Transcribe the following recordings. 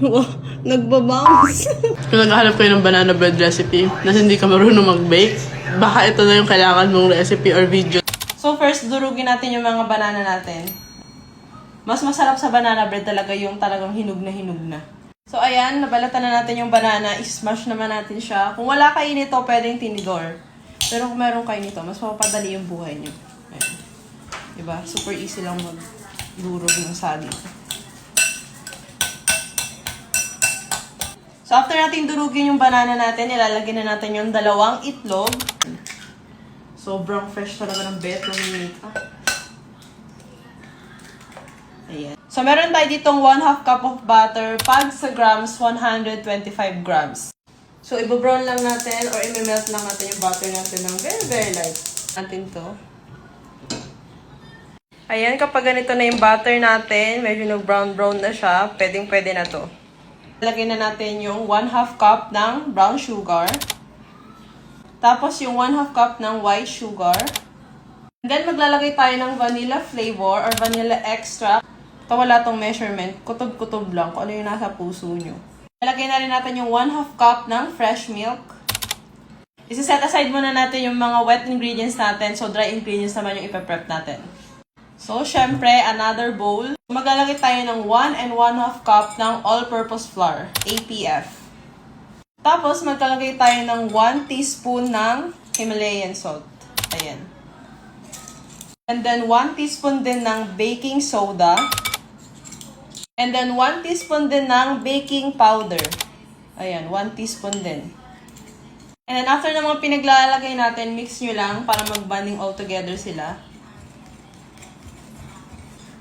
Wow, nagbabounce. Kung naghahanap kayo ng banana bread recipe na hindi ka marunong mag-bake, baka ito na yung kailangan mong recipe or video. So first, durugin natin yung mga banana natin. Mas masarap sa banana bread talaga yung talagang hinog na hinog na. So ayan, nabalatan na natin yung banana. I-smash naman natin siya. Kung wala kayo nito, pwedeng tinidor. Pero kung meron kayo nito, mas mapapadali yung buhay nyo. Ayan. Diba? Super easy lang mag-durog ng saging. So, after natin durugin yung banana natin, ilalagyan na natin yung 2 itlog. Sobrang fresh talaga ng betong nita. Ayan. So, meron tayo ditong 1/2 cup of butter. Pag sa grams, 125 grams. So, ibabrown lang natin or i-melt lang natin yung butter natin ng very, very light. Natin to. Ayan, kapag ganito na yung butter natin, medyo nag-brown-brown na siya, pwedeng-pwede na to. Lagyan na natin yung 1/2 cup ng brown sugar. Tapos yung 1/2 cup ng white sugar. And then maglalagay tayo ng vanilla flavor or vanilla extract. Ito wala tong measurement. Kutob-kutob lang kung ano yung nasa puso nyo. Lagyan na rin natin yung 1/2 cup ng fresh milk. Isa-set aside muna natin yung mga wet ingredients natin. So dry ingredients naman yung ipaprep natin. So, syempre, another bowl. Maglalagay tayo ng 1 and 1/2 cup ng all-purpose flour, APF. Tapos, maglalagay tayo ng 1 teaspoon ng Himalayan salt. Ayan. And then, 1 teaspoon din ng baking soda. And then, 1 teaspoon din ng baking powder. Ayan, 1 teaspoon din. And then, after na mga pinaglalagay natin, mix nyo lang para mag-bonding all together sila.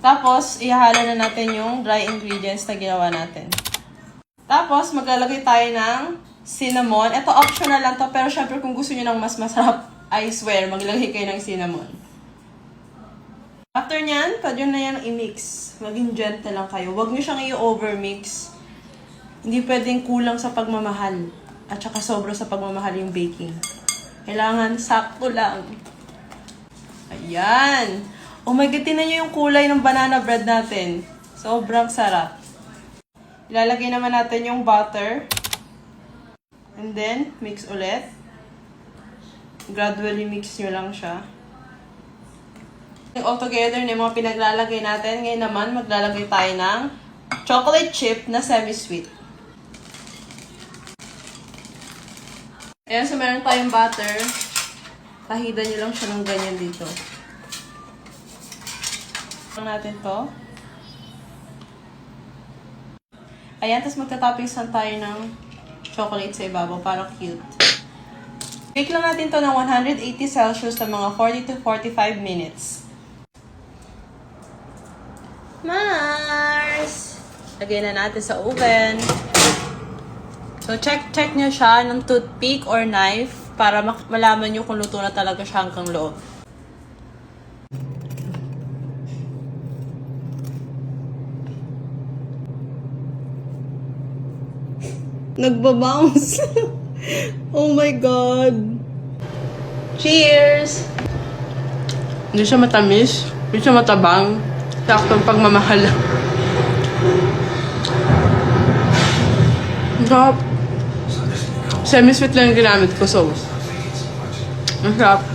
Tapos, ihalo na natin yung dry ingredients na ginawa natin. Tapos, maglalagay tayo ng cinnamon. Ito, optional lang to. Pero syempre, kung gusto nyo ng mas masarap, I swear, maglagay kayo ng cinnamon. After nyan, pwede na yan i-mix. Maging gentle lang kayo. Huwag nyo siyang i-overmix. Hindi pwedeng kulang sa pagmamahal. At saka sobra sa pagmamahal yung baking. Kailangan sakto lang. Ayan. Oh my God, tingnan nyo yung kulay ng banana bread natin. Sobrang sarap. Ilalagay naman natin yung butter. And then, mix ulit. Gradually mix nyo lang siya. All together na yung mga pinaglalagay natin. Ngayon naman, maglalagay tayo ng chocolate chip na semi-sweet. Ayan, so meron tayong butter. Tahidan nyo lang siya ng ganyan dito. Natin to. Ayan, tapos magta-toppings lang tayo ng chocolate sa ibabaw para cute. Bake lang natin to ng 180 Celsius na mga 40 to 45 minutes. Mars! Lagyan na natin sa oven. So, check nyo siya ng toothpick or knife para malaman nyo kung luto na talaga siya hanggang loob. Nagbabounce. Oh my God. Cheers! Hindi siya matamis, hindi siya matabang. Saktong pagmamahal. Sarap. Semi-sweet lang yung ginamit ko, so ang sarap.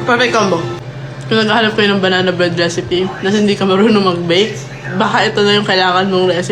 Perfect combo. Kung naghahanap kayo ng banana bread recipe na hindi ka marunong mag-bake, baka ito na yung kailangan mong recipe.